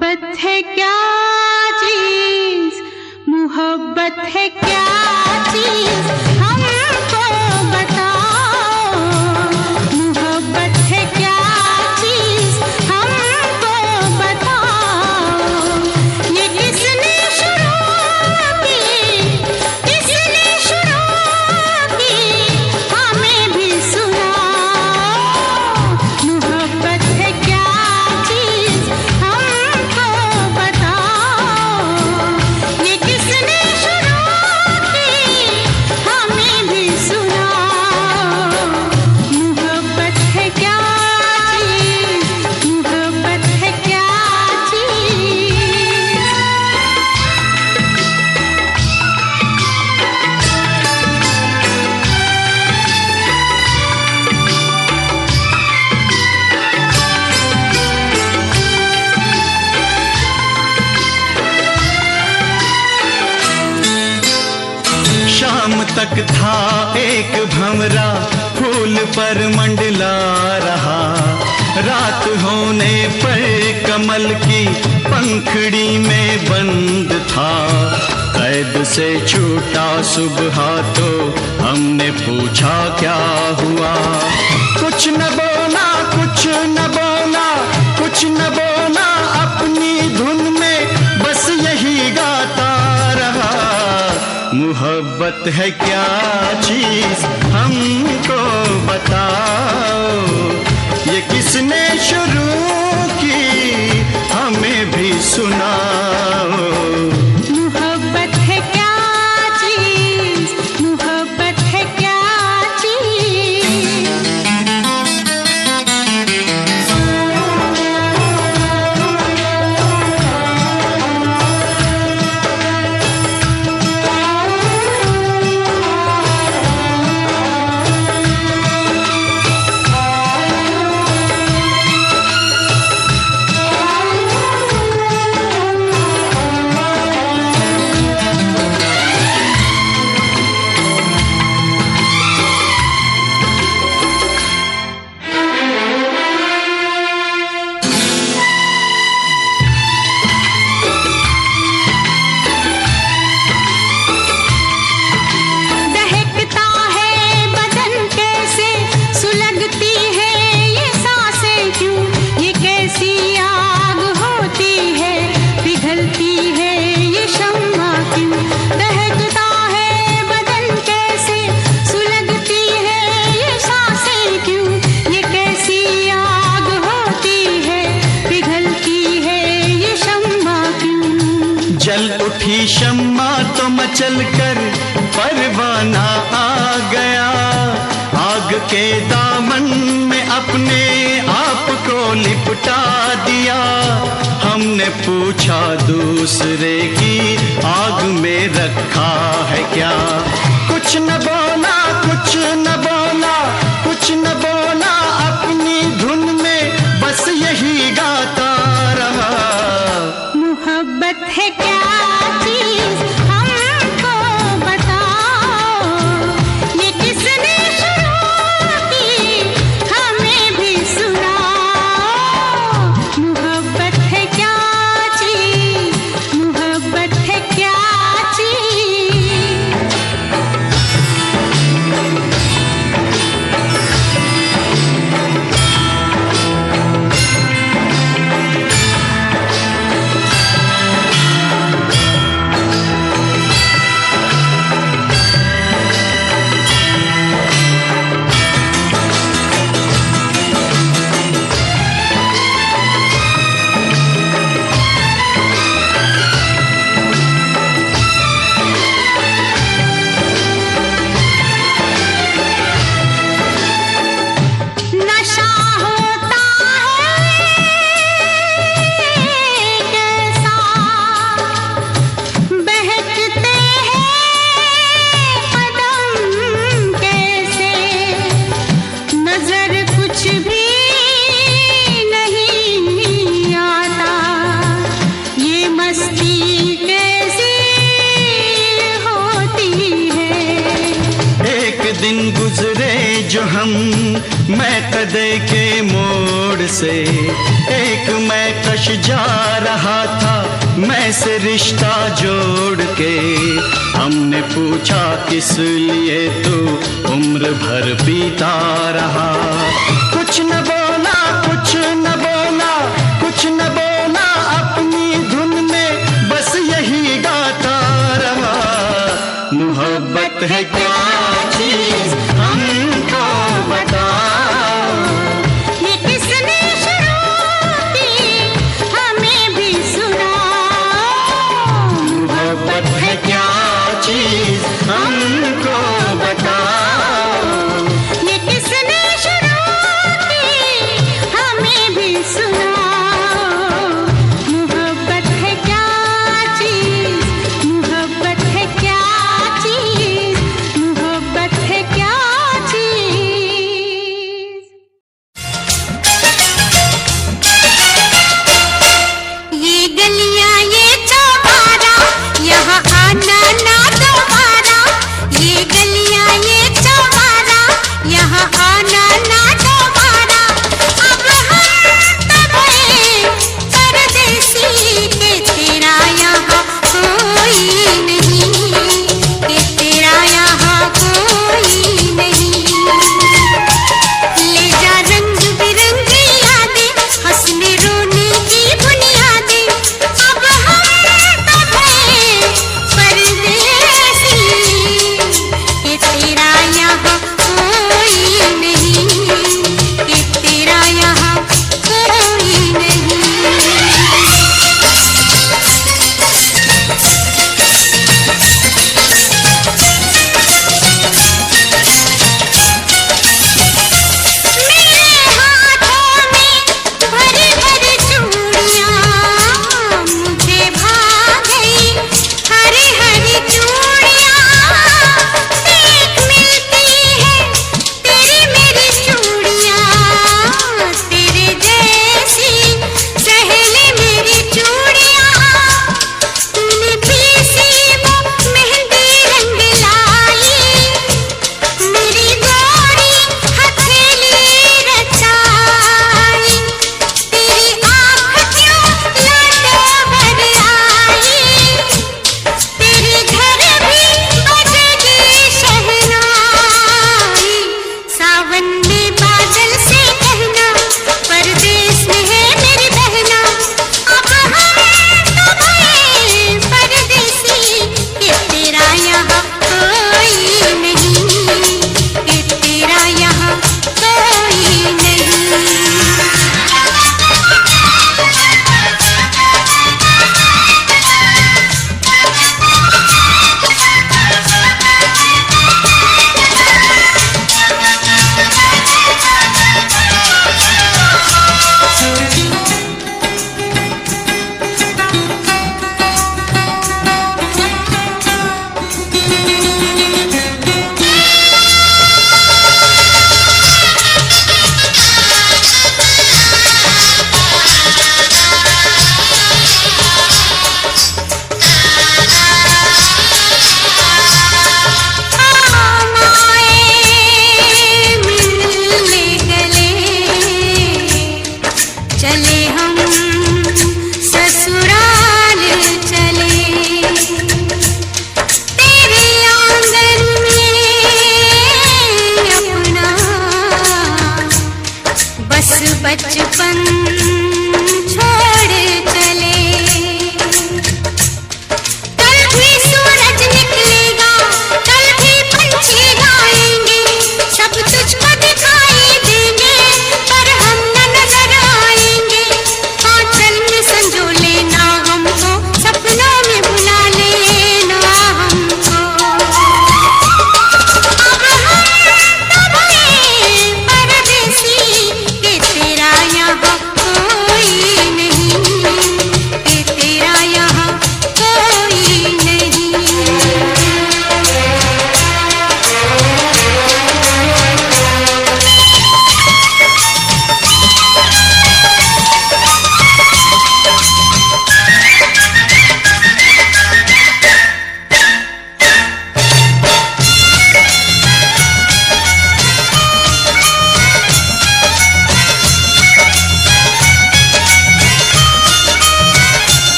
मोहब्बत है क्या चीज, मोहब्बत है क्या चीज, हमको बताओ। मोहब्बत है क्या चीज, हमको बताओ। ये किसने शुरू की, किसने शुरू की, हमें भी सुनाओ। मोहब्बत है क्या चीज, हमको बताओ। ये किसने शुरू की, हमें भी सुनाओ। मोहब्बत है क्या चीज, मोहब्बत है क्या चीज। शाम तक था एक भंवरा फूल पर मंडला रहा। रात होने पर कमल की पंखड़ी में बंद था। कैद से छूटा सुबह तो हमने पूछा क्या हुआ। कुछ न बोला, कुछ न बोला, कुछ न बोला, अपनी धुन में बस यही गाता रहा। मोहब्बत है क्या चीज, हमको बताओ। ये किसने शुरू की, हमें भी सुनाओ। मोहब्बत है क्या चीज, मोहब्बत है क्या चीज। दहकता है बदन कैसे, सुलगती है ये सांसें क्यों। ये कैसी आग होती है, पिघलती है ये शम्मा क्यों। दहकता है बदन कैसे, सुलगती है ये सांसें क्यों। ये कैसी आग होती है, पिघलती है ये शम्मा क्यों। जल उठी शम्मा तो मचल कर परवाना आ गया। आग के दामन में अपने आप को लिपटा दिया। हमने पूछा दूसरे की आग में रखा है क्या। कुछ न बोला, कुछ न बोला, कुछ न बोला, अपनी धुन में बस यही गाता रहा। मोहब्बत है क्या चीज, हमको बताओ। ये किसने शुरू की, हमें भी सुनाओ। मोहब्बत है क्या चीज, मोहब्बत है क्या चीज। नशा होता है कैसा, बहकते हैं कदम कैसे। नजर कुछ भी नहीं आता, ये मस्ती कैसी होती है। एक दिन गुजरे जो हम मैं कदे के मोड़ से, एक मैं कश जा रहा था मैं से रिश्ता जोड़ के। हमने पूछा किस लिए तू उम्र भर पीता रहा। कुछ न बोला, कुछ न बोला, कुछ न बोला, अपनी धुन में बस यही गाता रहा। मोहब्बत है क्या चीज हमको बताओ, ये किसने शुरू की हमें भी सुनाओ। मोहब्बत है क्या चीज हमको बताओ, ये किसने शुरू की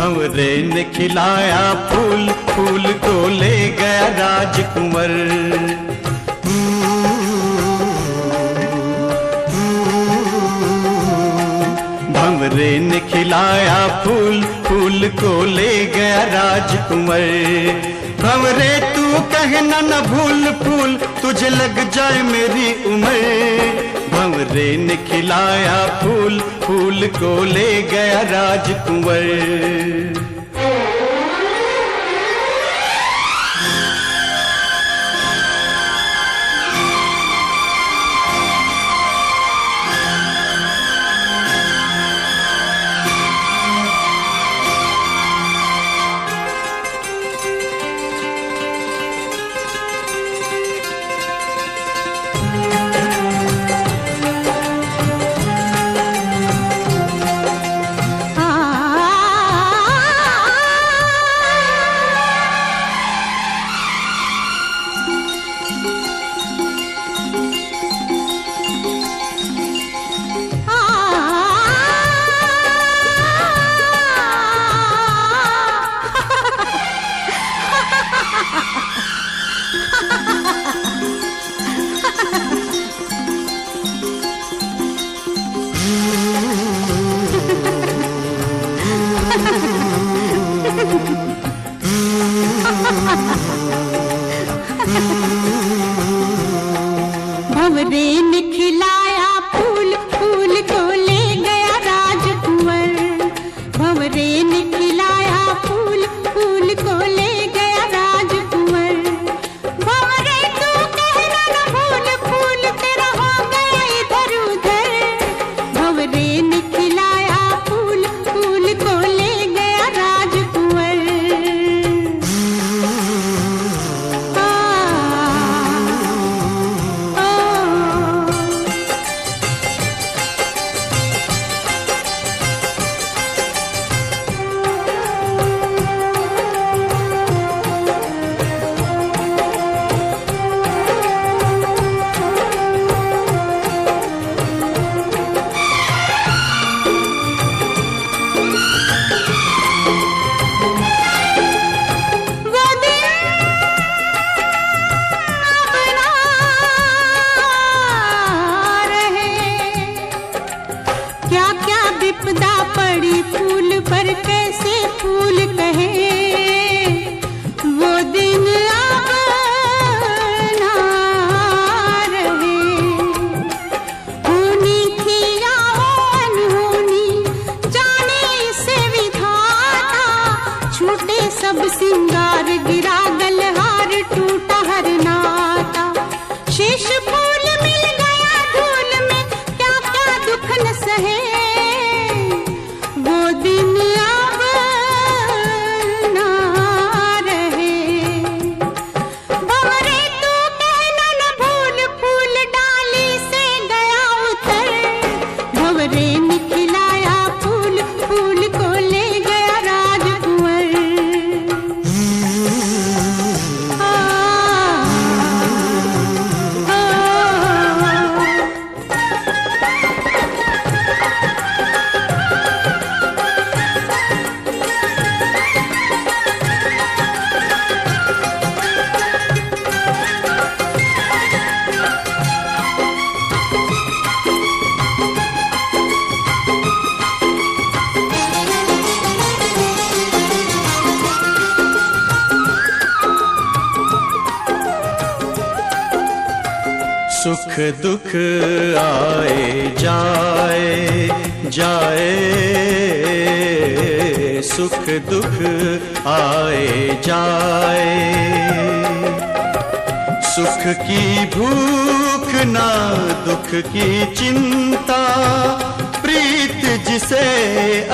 भंवरे ने खिलाया फूल, फूल को ले गया राजकुंवर। भंवरे ने खिलाया फूल, फूल को ले गया राजकुंवर। भंवरे तू कहना न भूल फूल, तुझे लग जाए मेरी उम्र। भंवरे ने खिलाया फूल, फूल को ले गया राजकुंवर। भंवरे ने खिलाया फूल, फूल को ले गया राजकुंवर। भंवरे ने खिलाया फूल, फूल को ले गया राजकुंवर। भंवरे तू कहना न भूल फूल, तेरा हो गया इधर उधर। भंवरे ने खिलाया फूल, फूल को ले गया राजकुंवर। विपदा पड़ी फूल पर कैसे फूल कहे, वो दिन अब ना रहे। होनी थी या अनहोनी, जाने इसे विधाता। छूटे सब सिंगार, गिरा गलहार, टूटा हर नाता। शेष फूल मिल गया धूल में, क्या क्या दुख न सहे। सुख दुख आए जाए जाए, सुख दुख आए जाए। सुख की भूख ना दुख की चिंता, प्रीत जिसे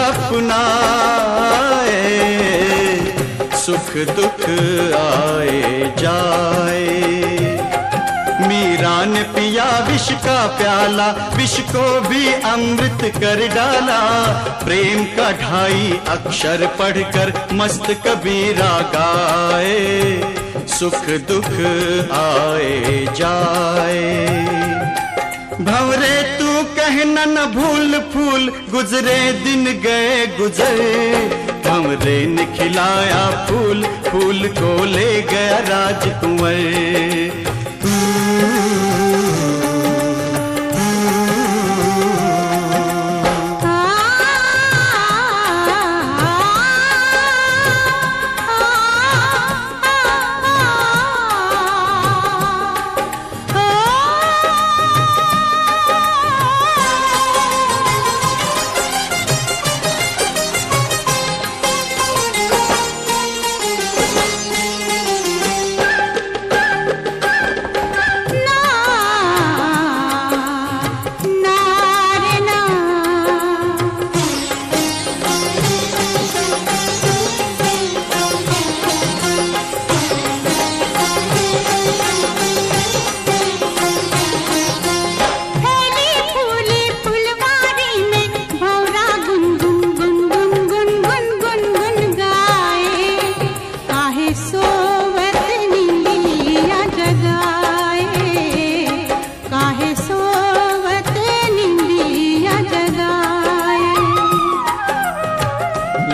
अपनाए। सुख दुख आए जाए। मीरा ने पिया विष का प्याला, विष को भी अमृत कर डाला। प्रेम का 2.5 अक्षर पढ़कर मस्त कबीरा गाए। सुख दुख आए जाए। भंवरे तू कहना न भूल फूल, गुजरे दिन गए गुजर। भंवरे ने खिलाया फूल, फूल को ले गया राजकुंवर।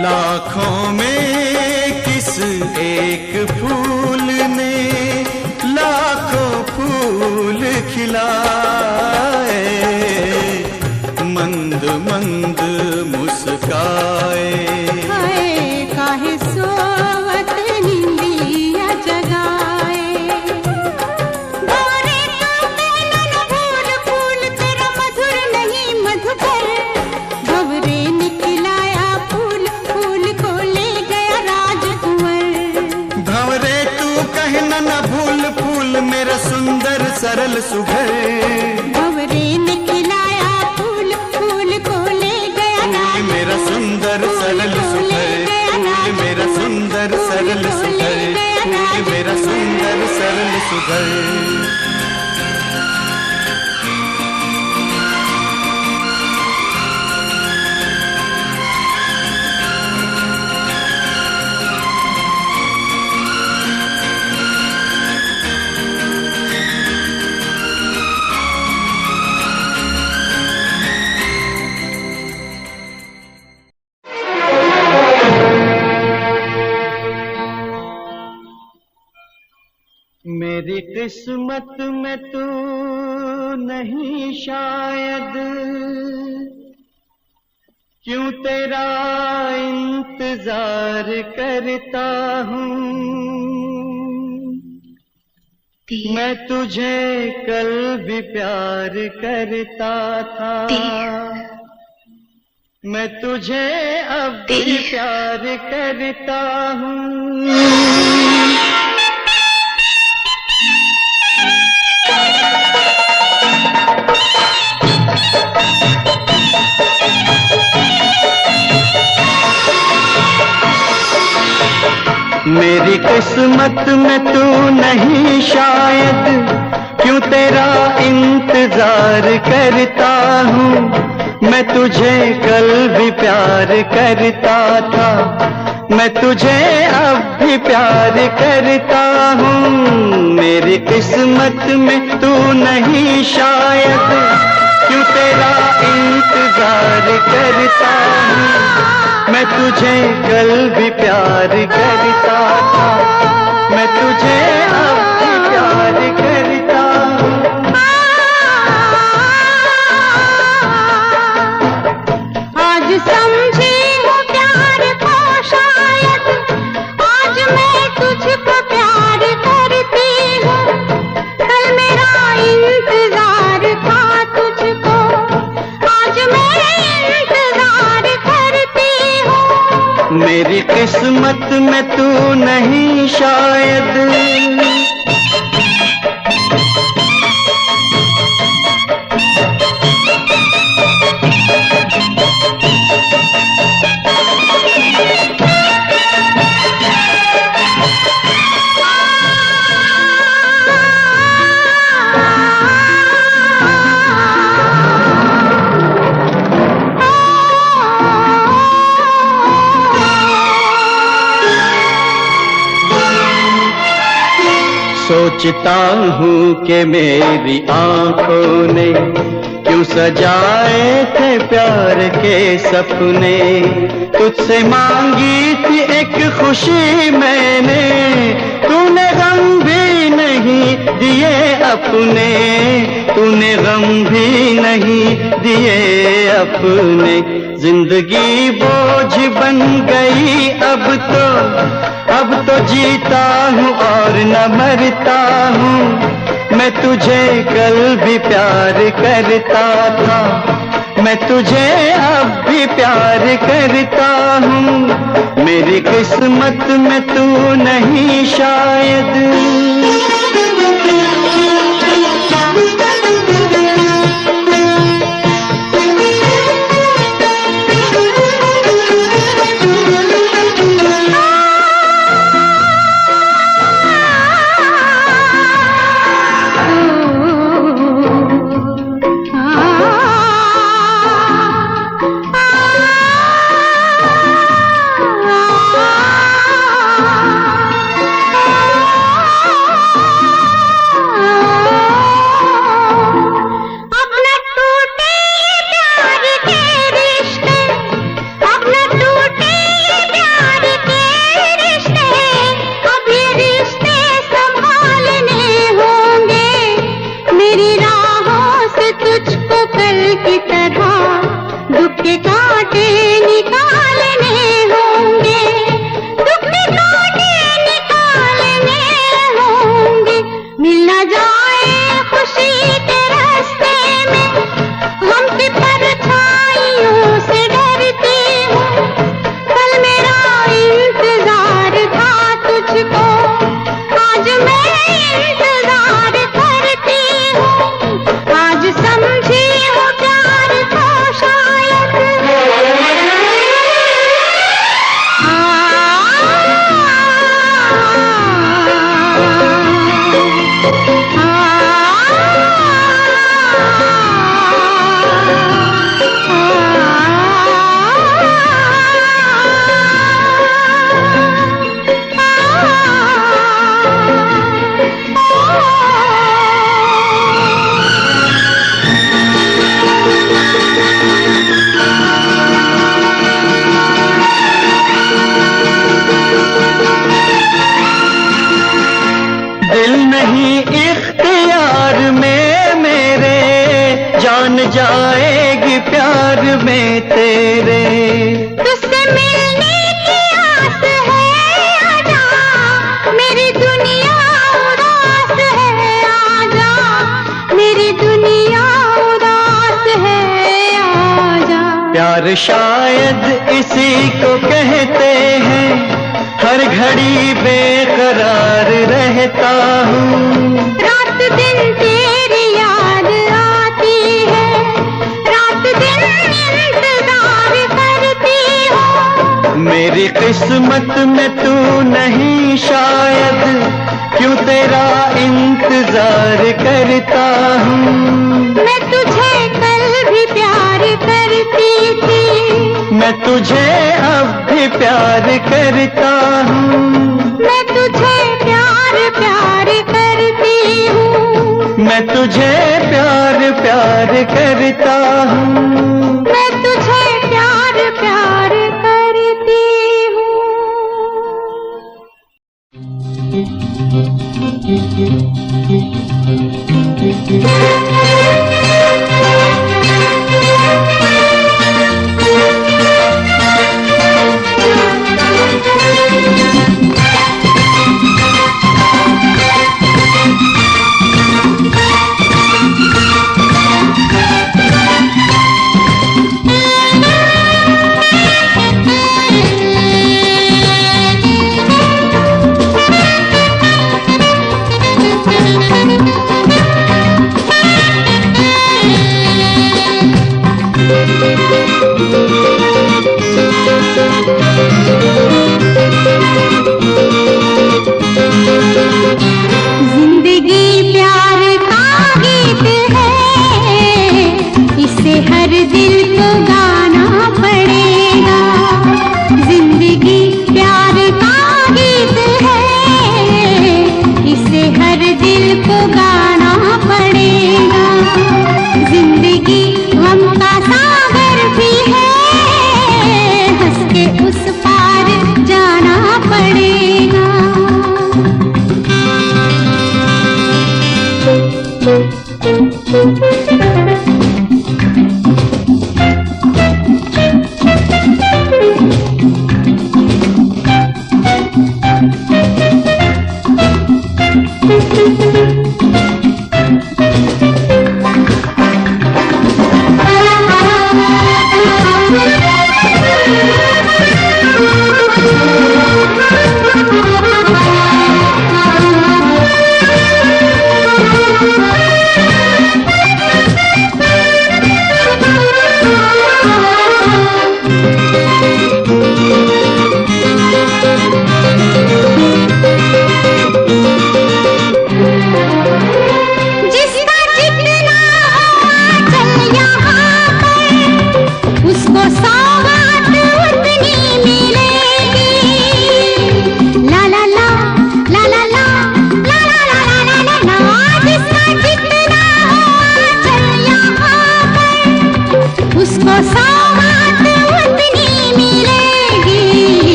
लाखों में किस एक फूल ने लाखों फूल खिलाए, मंद मंद मुस्काए। हाय काहे सोवत निंदिया जगाए, भंवरे तो कहना न भूल फूल तेरा मधुर नहीं मधुकर। भंवरे ने खिलाया फूल, फूल को ले गया राजकुंवर। भंवरे तू कहना न भूल फूल मेरा सुंदर सरल सुघर। भंवरे ने खिलाया फूल, फूल को ले गया फूल मेरा सुंदर सरल सुघर, फूल मेरा सुंदर सरल सुघर, फूल मेरा सुंदर सरल सुघर। मेरी किस्मत में तू नहीं शायद, क्यों तेरा इंतजार करता हूँ। मैं तुझे कल भी प्यार करता था, मैं तुझे अब भी प्यार करता हूँ। मेरी किस्मत में तू नहीं शायद, क्यों तेरा इंतजार करता हूँ। मैं तुझे कल भी प्यार करता था, मैं तुझे अब भी प्यार करता हूँ। मेरी किस्मत में तू नहीं शायद, क्यों तेरा इंतजार करता हूँ। मैं तुझे कल भी प्यार करता था, मैं तुझे अब भी प्यार करता हूँ। आज समझी हूँ प्यार को शायद, आज मैं तुझको प्यार करती हूँ। कल मेरा इंतजार था तुझको, आज मैं इंतजार करती हूँ। मेरी किस्मत में तू नहीं शायद। सोचता हूँ कि मेरी आंखों ने क्यों सजाए थे प्यार के सपने। तुझसे मांगी थी एक खुशी मैंने, तूने गम भी नहीं दिए अपने, तूने गम भी नहीं दिए अपने। जिंदगी बोझ बन गई अब तो जीता हूँ और न मरता हूँ। मैं तुझे कल भी प्यार करता था, मैं तुझे अब भी प्यार करता हूँ। मेरी किस्मत में तू नहीं शायद। जाएगी प्यार में तेरे। तुझसे मिलने की आस है, आजा मेरी दुनिया उदास है, आजा मेरी दुनिया उदास है, आजा। प्यार शायद इसी को कहते हैं, हर घड़ी बेकरार रहता हूँ। रात दिन तेरी याद आती है, रात दिन इंतजार करती हूँ। मेरी किस्मत में तू नहीं शायद, क्यों तेरा इंतजार करता हूँ। मैं तुझे कल भी प्यार करती थी, मैं तुझे अब भी प्यार करता हूँ। मैं तुझे प्यार प्यार करती हूँ, मैं तुझे प्यार प्यार करता हूँ। मैं तुझे प्यार प्यार करती हूँ।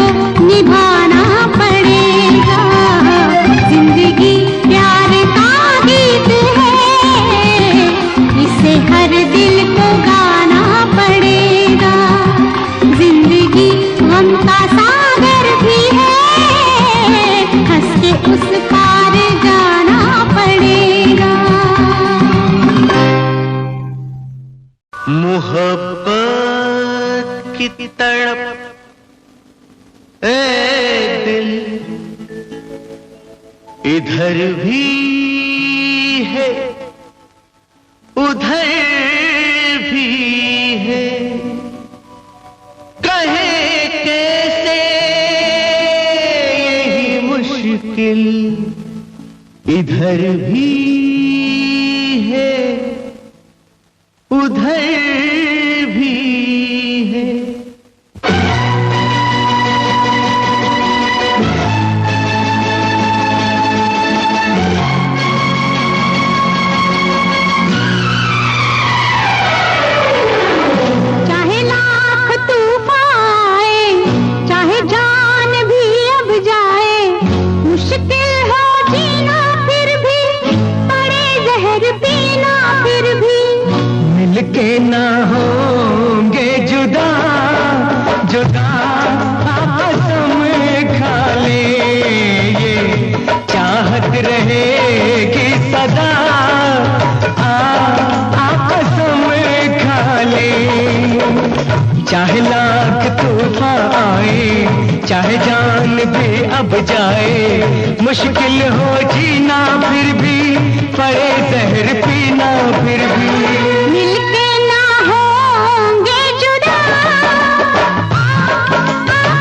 को निभाना पड़ेगा। जिंदगी प्यार का गीत है, इसे हर दिल को गाना पड़ेगा। जिंदगी गम का सागर भी है, हंस के उस पार जाना पड़ेगा। मोहब्बत की तड़प ए दिल इधर भी है उधर भी है, कहे कैसे यही मुश्किल इधर भी है उधर भी है। चाहे लाख तूफान आए, चाहे जान भी अब जाए, मुश्किल हो जीना फिर भी, पड़े जहर पीना फिर भी, मिलके ना होंगे जुदा जुदा कसम खा ले, ये चाहत रहेगी सदा कसम खा ले। चाहे लाख तूफान आए, चाहे जान भी अब जाए, मुश्किल हो जीना फिर भी, पड़े जहर पीना फिर भी, मिलके ना होंगे जुदा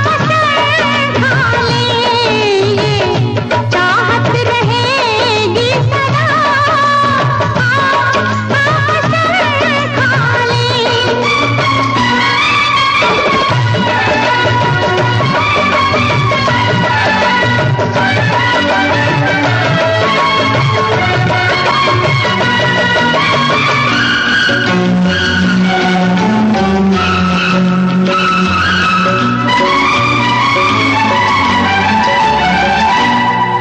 कसम खा ले, ये चाहत रहेगी सदा कसम खा ले।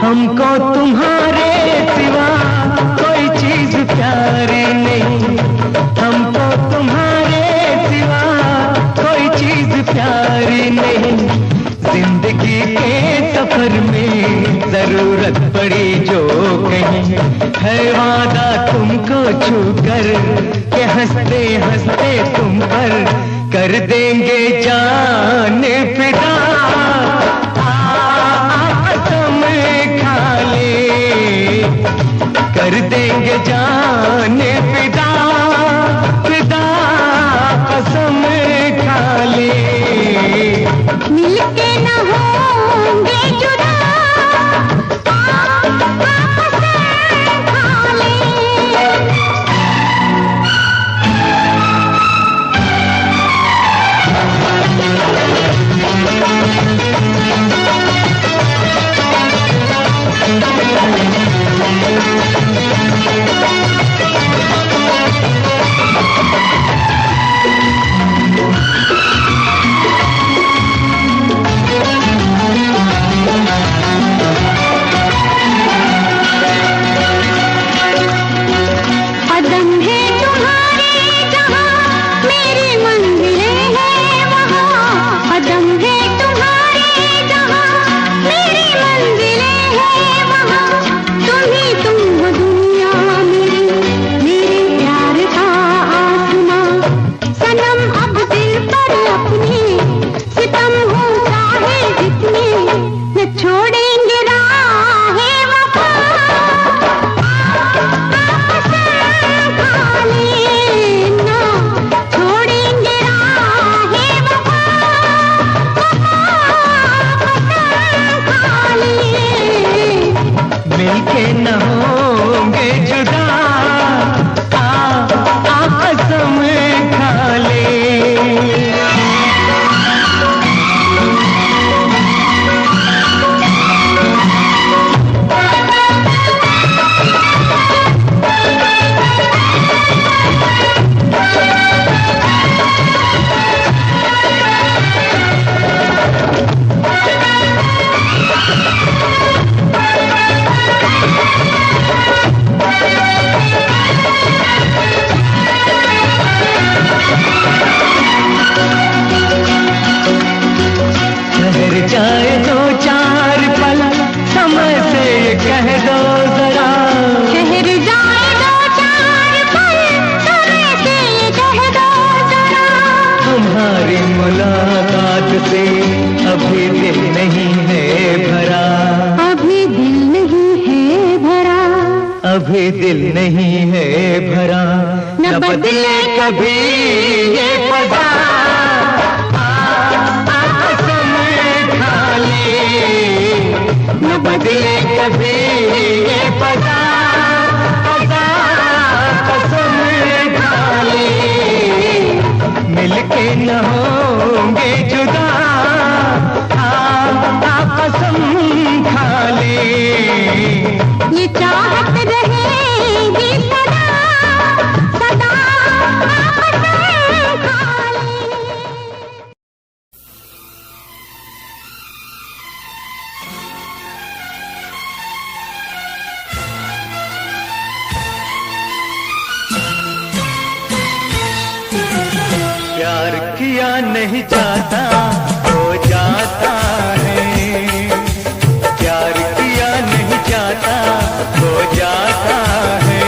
हमको तुम्हारे सिवा कोई चीज प्यारी नहीं, हमको तुम्हारे सिवा कोई चीज प्यारी नहीं। जिंदगी के सफर में जरूरत पड़ी जो कहीं, है वादा तुमको छूकर के हंसते हंसते तुम पर कर देंगे जान फिदा कसम खा ले, कर देंगे जान फिदा फिदा कसम खा ले। मिलके न होंगे जुदा कसम खा ले। कदम है तुम्हारे जहाँ मेरी मंजिलें हैं वहाँ, कदम है तुम्हारे जहाँ मेरी मंजिलें हैं वहाँ। तुम ही तुम हो दुनिया मेरी, मेरे प्यार का आसमां। सनम अब दिल पर अपने सितम हो चाहे जितने, न छोड़ेंगे राहे वफा कसम खा ले, ना छोड़ेंगे राहे वफा कसम खा ले। मिलके न होंगे जुदा कसम खा ले। भी दिल नहीं है भरा, न बदले कभी ये पदा। कसम खा ले, न बदले कभी ये पदा। कसम खा ले, मिलके न होंगे जुदा। कसम खा ले, ये चाहत रहेगी सदा सदा कसम खा ले। प्यार किया नहीं जाता हो जाता है, प्यार किया नहीं जाता हो जाता है,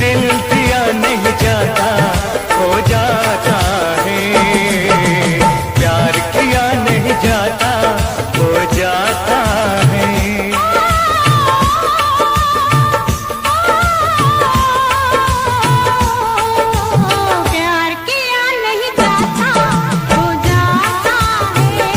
दिल दिया नहीं जाता हो जाता है, प्यार किया नहीं जाता हो जाता है। प्यार किया नहीं जाता हो जाता है,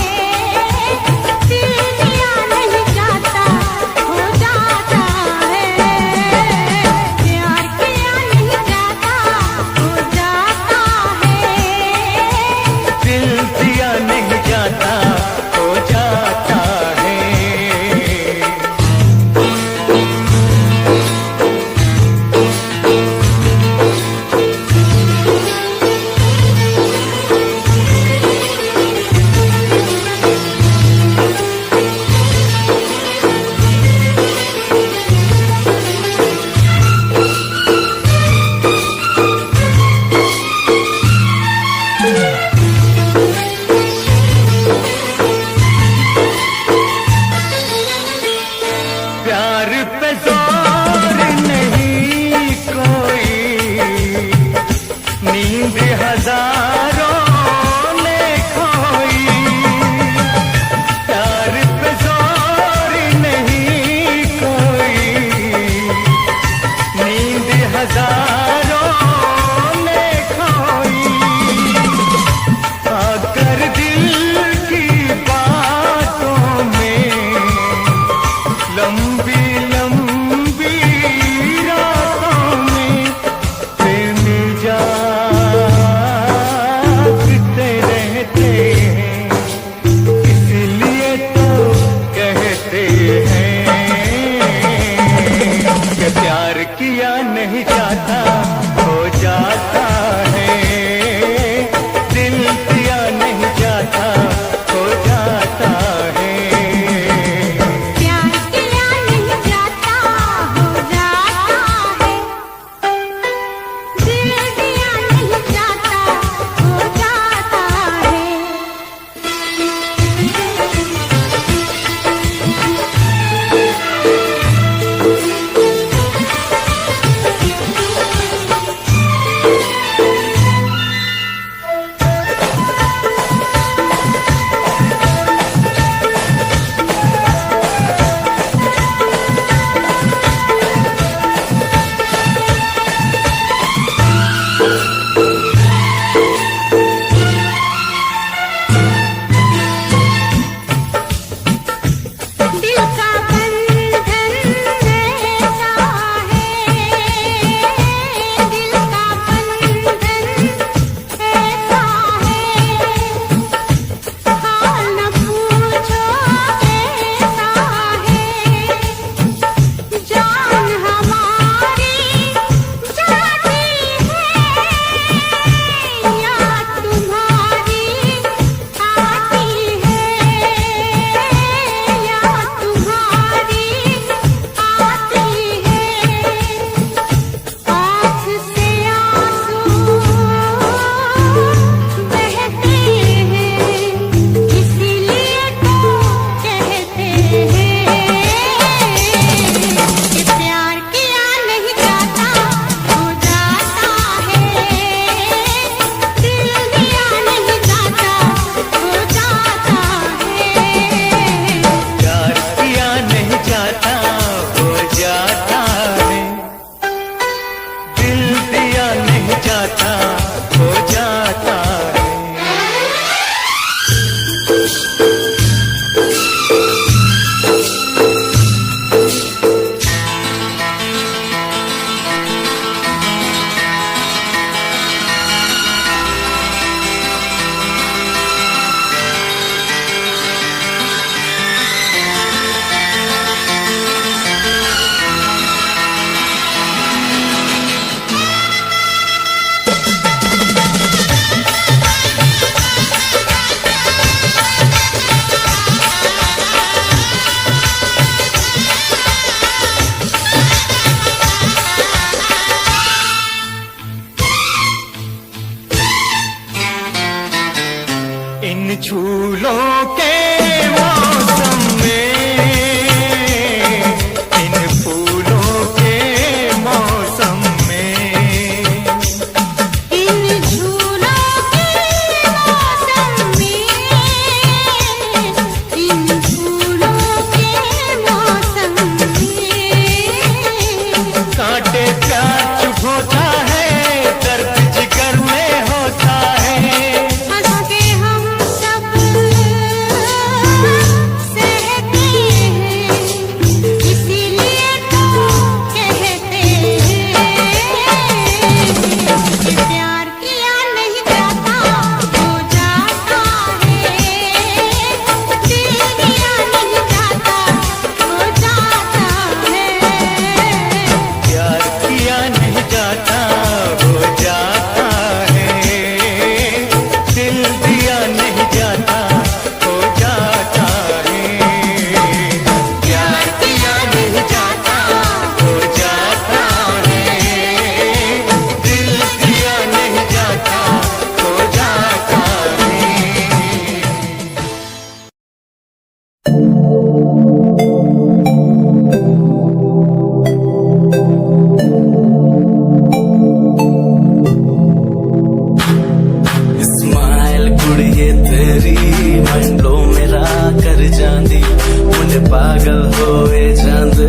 स्माइल कुड़िए तेरी मंडो मेरा कर जांदी मुंडे पागल होए जांदे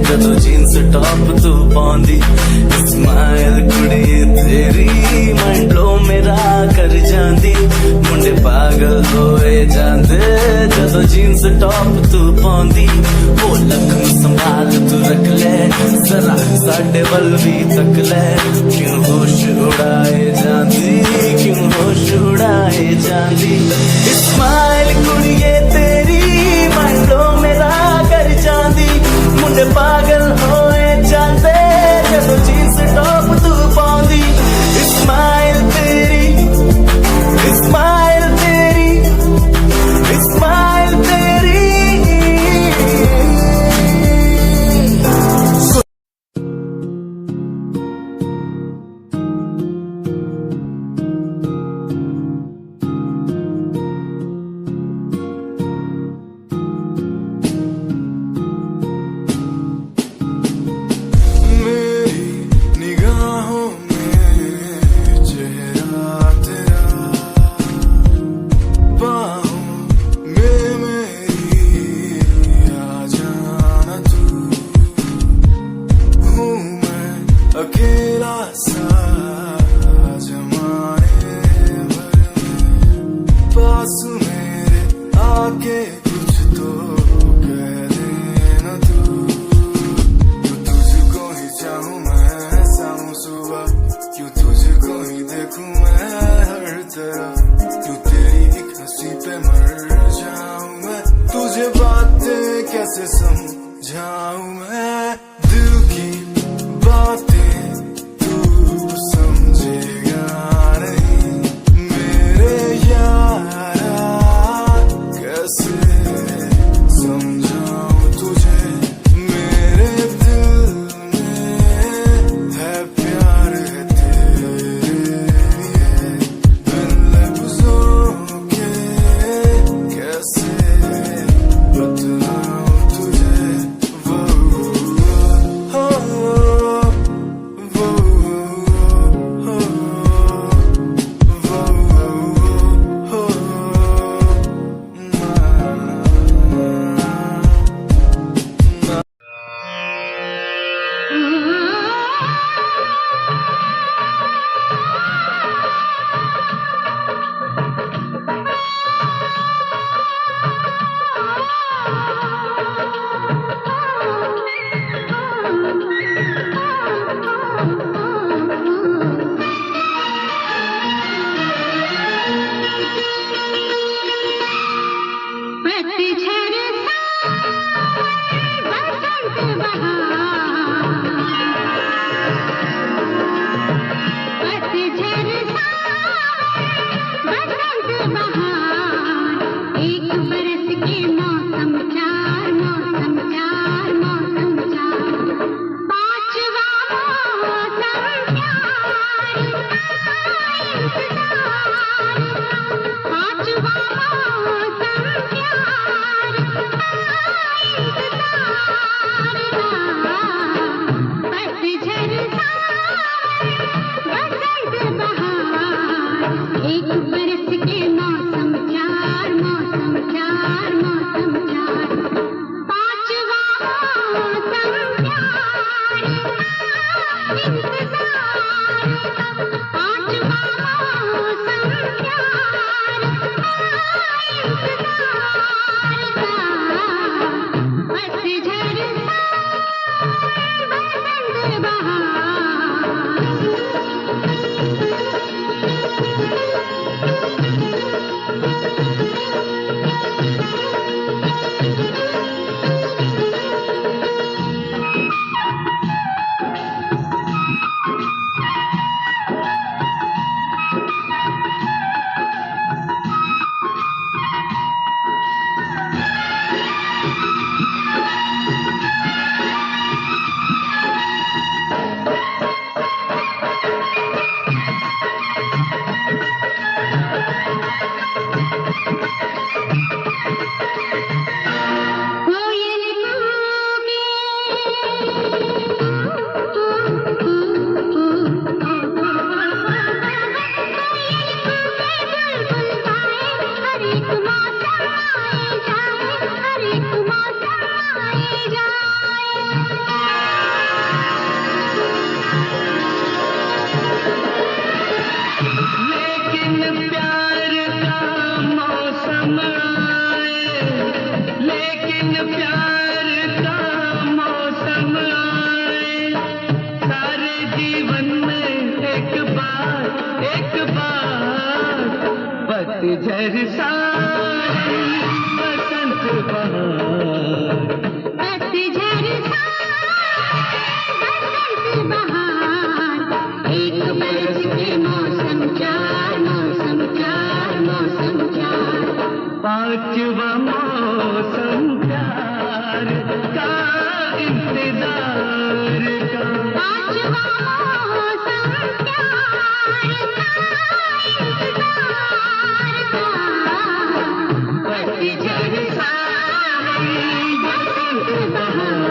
जदों जींस टॉप तू पाउंदी स्माइल कुड़िए तेरी मंडो मेरा कर जांदी मुंडे पागल होए जांदे जदों जींस टॉप तू पाउंदी वो लखन संभाल तू रख ले जरा साडे वल भी तक ले क्यों होश उड़ाए जांदी क्यों होश उड़ाए जांदी स्माइल कुड़िए तेरी मंडो मेरा कर जांदी मुंडे पागल होए जांदे जदों जींस टॉप तू पाउंदी स्माइल तेरी स्माइल तेरी स्माइल तेरी अकेला सा जमाने भर में पास मेरे आके कुछ तो कह देना तू तुझको ही चाहूं मैं शाम सुबह क्यों तुझको ही देखूं मैं हर तरफ क्यों तेरी एक हंसी पे मर जाऊं मैं तुझे बातें कैसे समझाऊं मैं दिल की बातें पांचवा मौसम प्यार प्यार का मौसम आए, सारे जीवन में एक बार पतझड़ सारी बसंत बहार, पतझड़ बसंत बहार, एक बरस के मौसम चार, मौसम चार, मौसम चार। पांचवा मौसम प्यार का इंतजार का, पांचवा मौसम प्यार का इंतजार का, पतझड़ सारी बसंत बहार।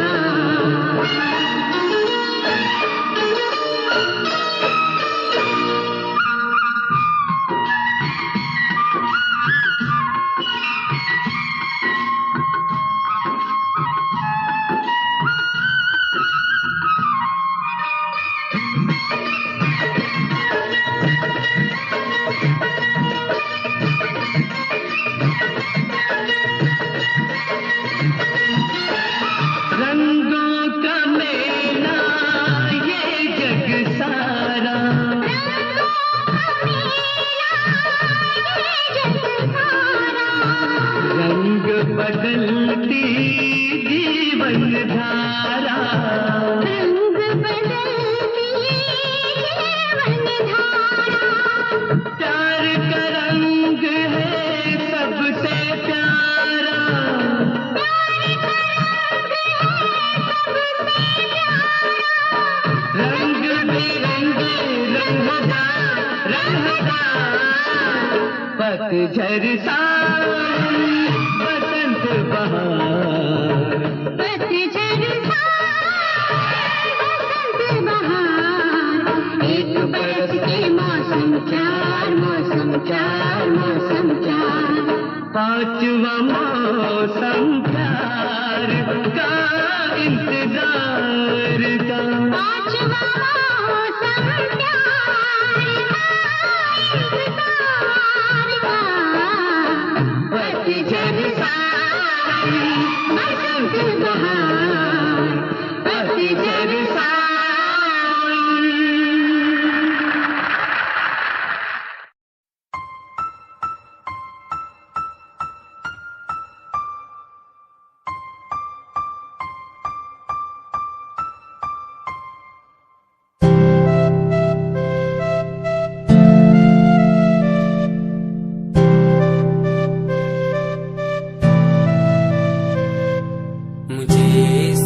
रंगों का मेला ये जग सारा, रंग बदलती जीवन धारा, रंग बदलती जीवन धारा, प्यार का रंग है सबसे प्यारा, रंग बिरंगे रंगदार, पतझड़ सारी बसंत बहार, पतझड़ बसंत बहार, एक बरस के मौसम चार, मौसम चार, मौसम चार। पांचवा मौसम प्यार का इंतजार का, पांचवा मौसम प्यार का इंतजार का, पतझड़ सारी बसंत बहार, पतझड़ सारी। मुझे इस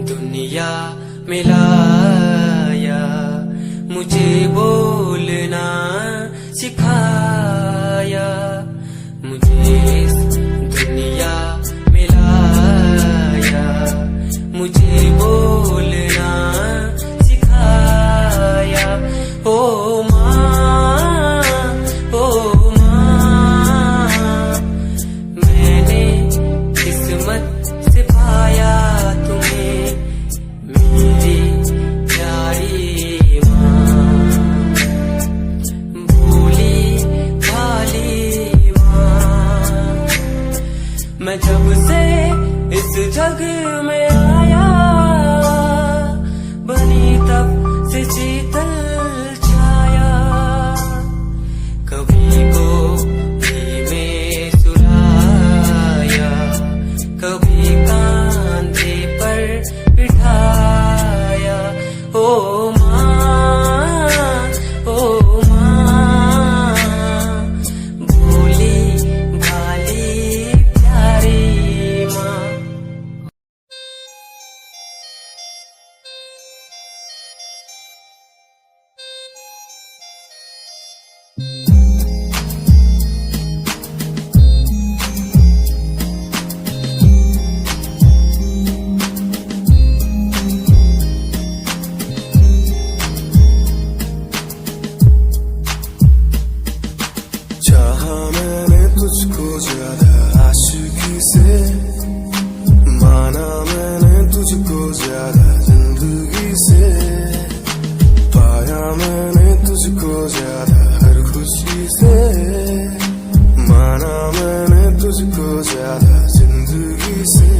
दुनिया में लाया, मुझे बोलना सिखाया, मुझे इस दुनिया में लाया, मुझे बोलना सिखाया। ओ माँ, ओ माँ, मैंने किस्मत से पाया तुम्हें, मेरी प्यारी माँ, भोली भाली माँ। मैं जब से इस जग में आया, बनी तब से शीतल छाया, कभी को में सुलाया, कभी कांधे पर बिठाया। ओ माँ, ओ माँ, भोली भाली प्यारी माँ। चाहा मैंने तुझको ज्यादा आशिकी से, माना मैंने तुझको ज्यादा जिंदगी से, पाया मैंने तुझको ज्यादा हर खुशी से, माना मैंने तुझको ज्यादा जिंदगी से।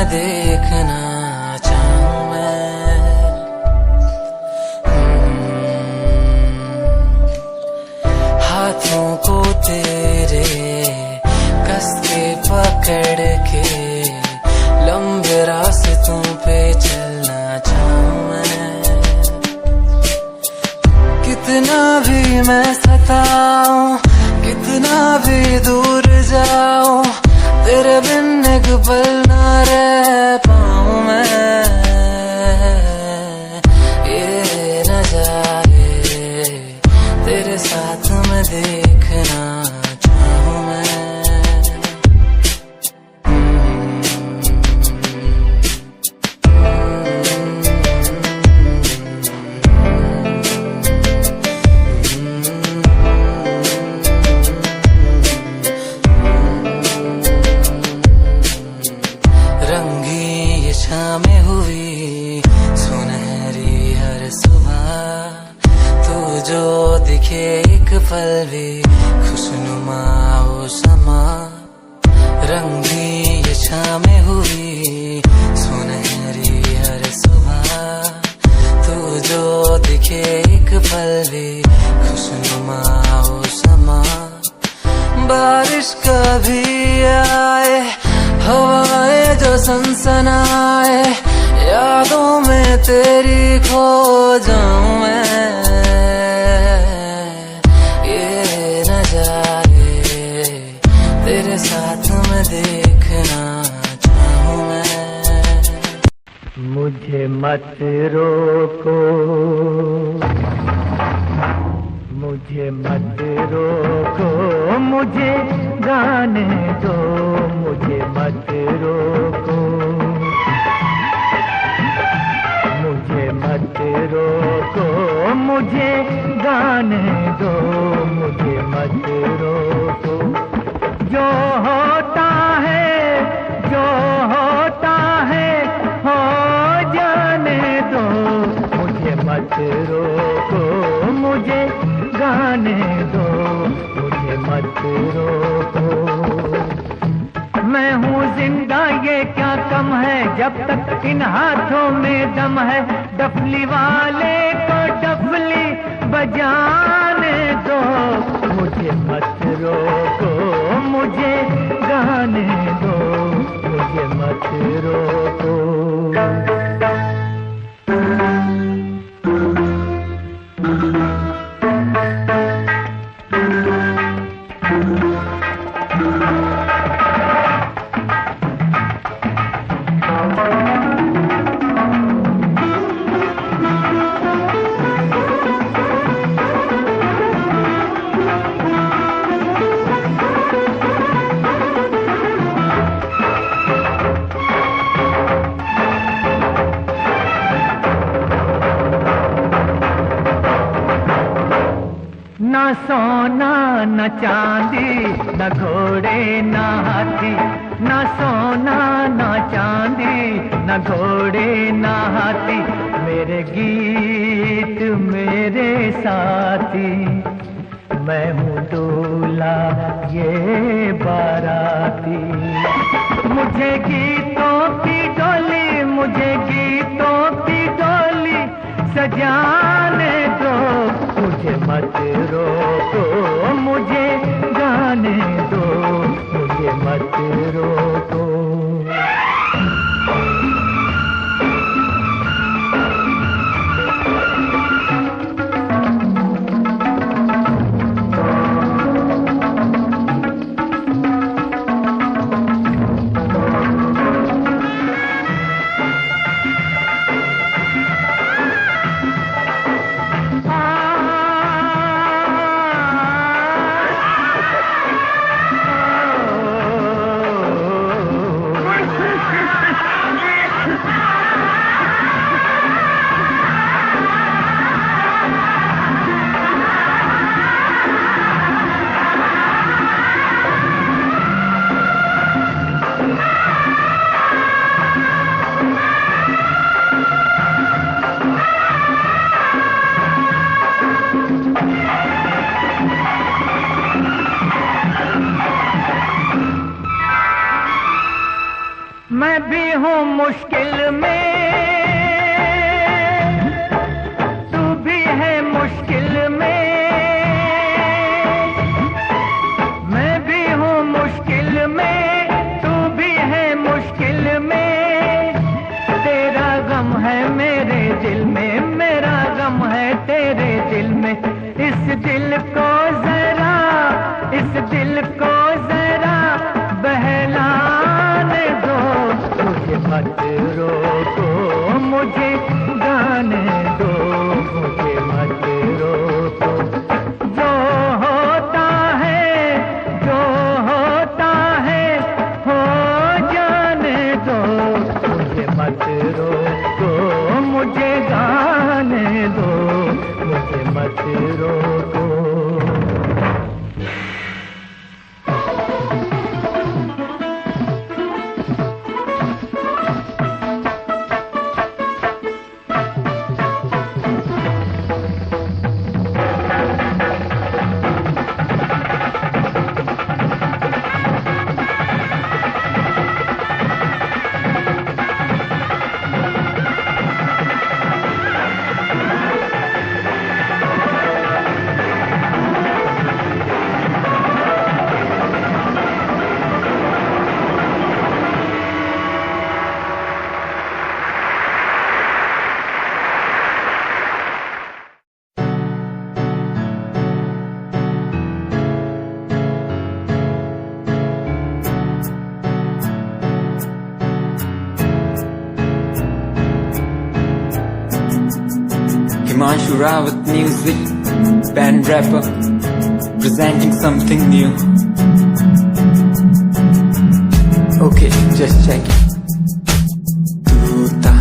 देखना चाहूं मैं। हाथों को तेरे कस के पकड़ के लंबे रास्तों पे चलना चाहूं मैं। कितना भी मैं सताऊं, कितना भी दूर जाऊं, तेरे बिन एक पल ना रह पाऊं मैं। ये नजारे तेरे साथ में देखना चाहूं मैं। शामें हुई सुनहरी हर सुबह, तू जो दिखे एक पल भी खुशनुमा हो समा। रंगी ये शामें हुई सुनहरी हर सुबह, तू जो दिखे एक पल भी खुशनुमा हो समा। बारिश कभी आए, हवाएं जो सनसनाए, यादों में तेरी खो जाऊं मैं। ये नजारे तेरे साथ में देखना चाहूं मैं। मुझे मत रोको, मुझे मत रोको, मुझे गाने दो, मुझे मत रोको, मुझे मत रोको, मुझे गाने दो, मुझे मत रोको। जो होता है, जो होता है हो जाने दो, मुझे मत रोको, मुझे गाने दो, मुझे मत रोको। मैं हूँ जिंदा ये क्या कम है, जब तक इन हाथों में दम है। डफली वाले को डफली बजाने दो, मुझे मत रोको, मुझे गाने दो, मुझे मत रोको। न सोना न चांदी, न घोड़े न हाथी, न सोना न चांदी, न घोड़े न हाथी, मेरे गीत मेरे साथी। मैं हूँ दूल्हा ये बाराती, मुझे गीतों की डोली, मुझे गीतों की डोली सजाने दो, मुझे मत रोको, मुझे गाने दो, मुझे मत रोको। हूँ मुश्किल में, तू भी है मुश्किल में, मैं भी हूँ मुश्किल में, तू भी है मुश्किल में। तेरा गम है मेरे दिल में, मेरा गम है तेरे दिल में। इस दिल को जरा, इस दिल को जरा बहलाने दो। मुझे मत रोको, मुझे गाने दो, मुझे मत रोको। जो होता है, जो होता है हो जाने दो। मुझे मत रोको, मुझे गाने दो, मुझे मत रोको। Himanshu Rawat music, band rapper, presenting something new. Okay, just check it. Tu ta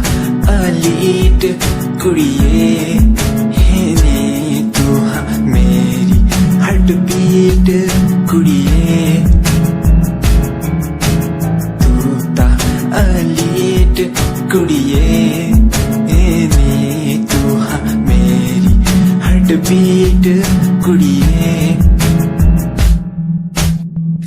alit kuriye hai ne, tu ha meri heartbeat kuriye. Tu ta alit kuriye बीट कुड़िए।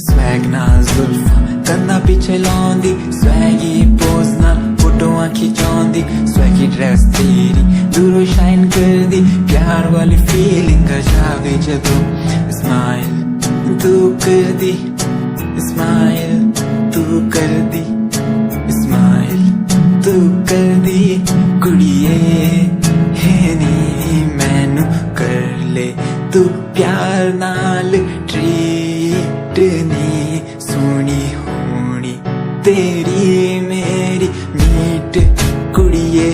स्वैग नाल जुल्फां कंधा पिछे लाउंदी, स्वैगी पोज नाल फोटोआं खिचाउंदी। स्वैगी ड्रेस तेरी दूरों शाइन कर दी, प्यार वाली फीलिंग आ जावे जदों। स्माइल तू कर दी, स्माइल तू कर दी, स्माइल तू कर दी कुड़िए। है नी मैनू कर ले तू प्यार नाल ट्रीट नी, सोनी होनी तेरी मेरी मीट कुड़िए।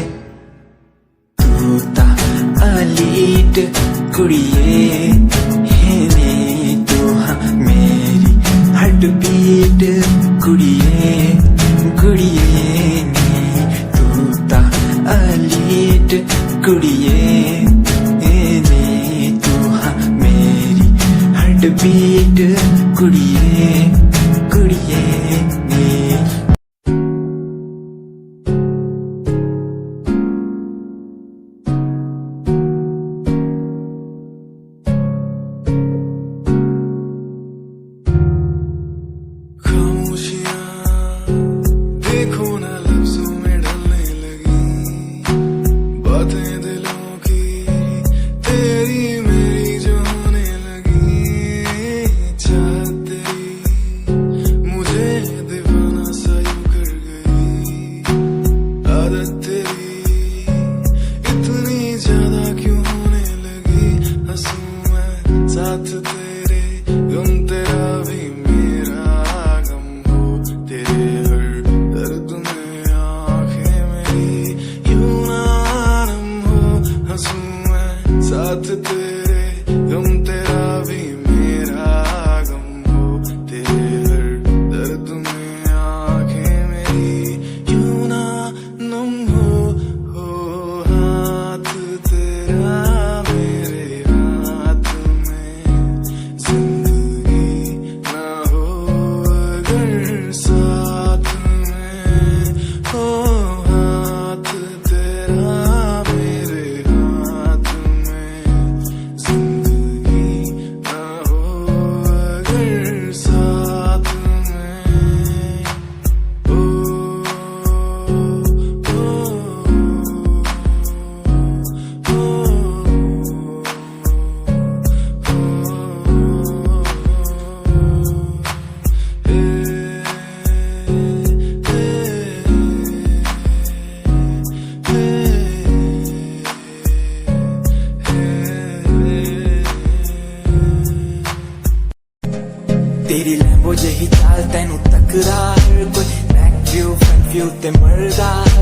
तू ता अलीट कुड़िए है नी, तू हाँ मेरी हार्टबीट कुड़िए। कुड़िए नी तू ता अलीट कुड़िए, बीट कुड़िए कुड़िए ने। खामोशियां देखो ना लफ्जों में ढलने लगी, बातें दिलों की तेरी मेरी जो होने लगी। मुझे दीवाना सा यूं कर गई, आदत तेरी इतनी ज्यादा क्यों होने लगी। हंसूं मैं साथ तेरे, गम तेरा भी मेरा गम हो, तेरे हर दर्द में आंखें मेरी यूं ना नम हो। हंसूं मैं साथ तेरे, गम तेरा भी मेरा गम हो, तेरे हर दर्द में आंखें मेरी यूं ना नम हो। हाथ तेरा मेरे हाथ में, जिंदगी ना हो अगर साथ में हो। हाथ तेरा मेरे हाथ में,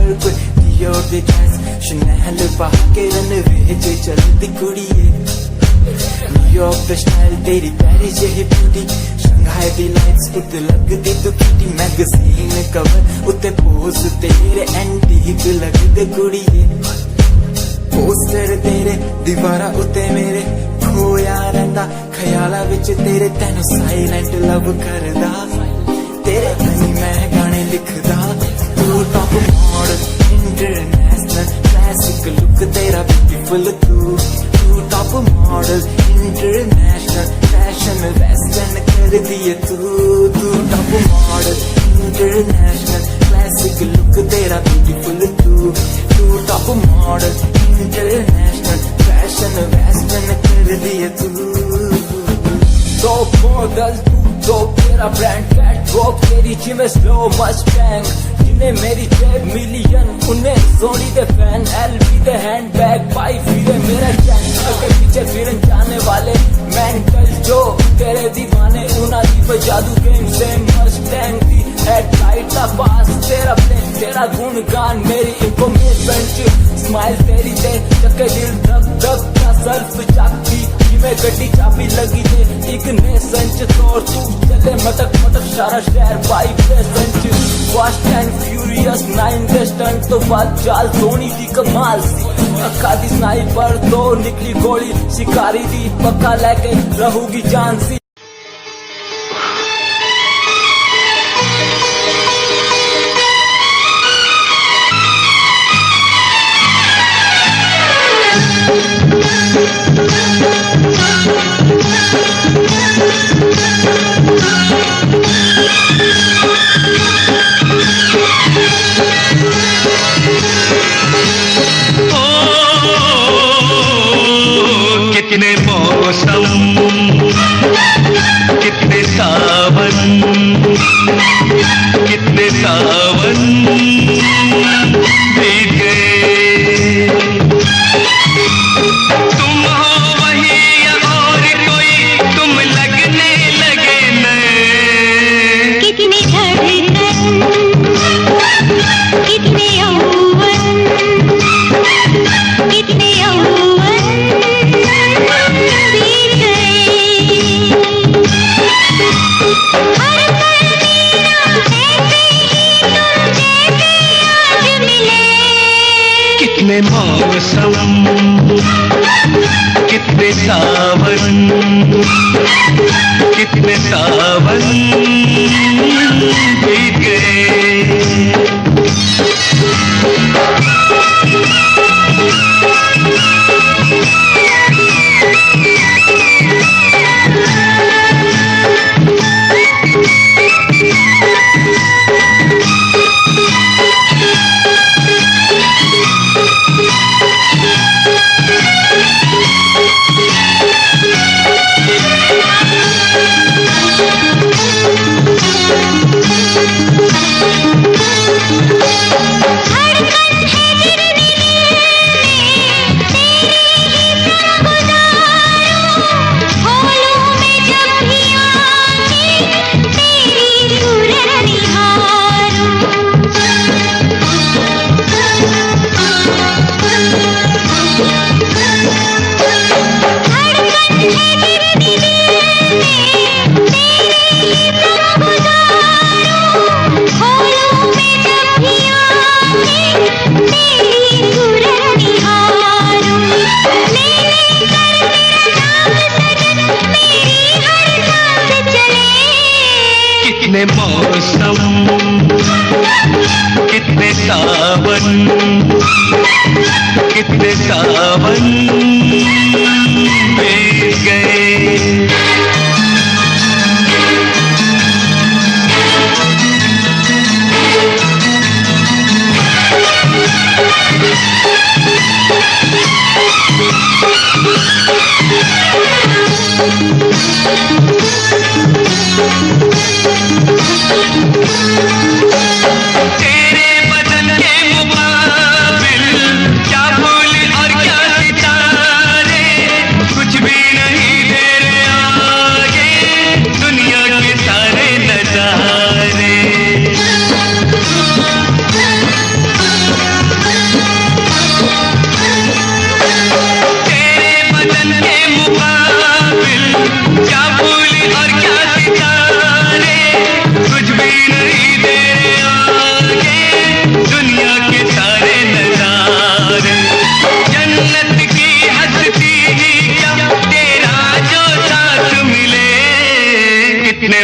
हर कोई दियो दे ड्रेस शनैल पा के रनवे च चलदी कुड़िए न्यूयॉर्क दा स्टाइल तेरी पैरी जेही ब्यूटी शंघाई दी लाइट्स उत्ते लगदी तू किटी मैगजीन कवर उत्ते पोज तेरे एंटीक लगदे कुड़िए पोस्टर तेरे दीवारा उत्ते मेरे खोया रहिंदा ख्याला विच तेरे तैनू साइलेंट लव करदा तेरे लिए मैं गाने लिखदा तू top model international classic look तेरा ब्यूटीफुल तू top model international fashion western कर दिए तू top model international classic look तेरा ब्यूटीफुल तू top model international fashion western कर दिए तू दो मॉडल तो तेरा ब्रांड कैट वॉक तेरी जिमें स्लो मस्टैंग जिन्हें मेरी जेब मिलियन उन्हें सोनी दे फैन एलवी दे हैंडबैग पाई फिरे मेरा चैन आगे पीछे फिरन जाने वाले मेंटल जो तेरे दीवाने उना दी जादू गेम से मस्टैंग दी हेडलाइट दा पास तेरा प्लेन तेरा गुणगान मेरी इंफॉर्मेशन स्माइल तेरी ते चक्के दिल धक धक का सेल्फ चाकती में गड्डी चाबी लगी थे एक ने संच तोड़ तू चले मटक मटक सारा शहर बाइक पे संच फास्ट एंड फ्यूरियस 9 के स्टंट तो बात चाल धोनी की कमाल सी अक्का दी स्नाइपर तो निकली गोली शिकारी दी पक्का लेके रहूगी जान सी कितने मौसम कितने सावन बीत गए तुम हो वही या और कोई तुम लगने लगे नए कितने धड़कन कितने यौवन कितने यौवन बीत गए हर पल मेरा ऐसे ही तुम जैसे आज मिले कितने मौसम कितने सावन बीत गए कितने मौसम कितने सावन बीत गए तेरे बदन के मुकाबिल क्या फूल और क्या सितारे कुछ भी नहीं तेरे आगे दुनिया के सारे नजारे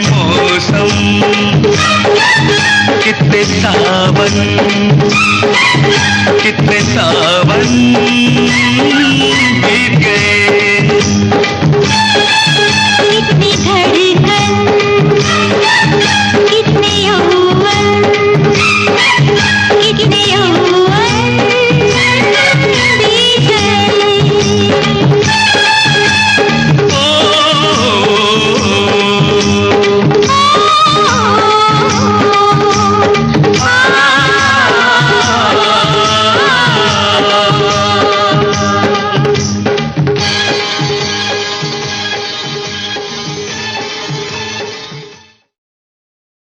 मौसम, कितने सावन, कितने सावन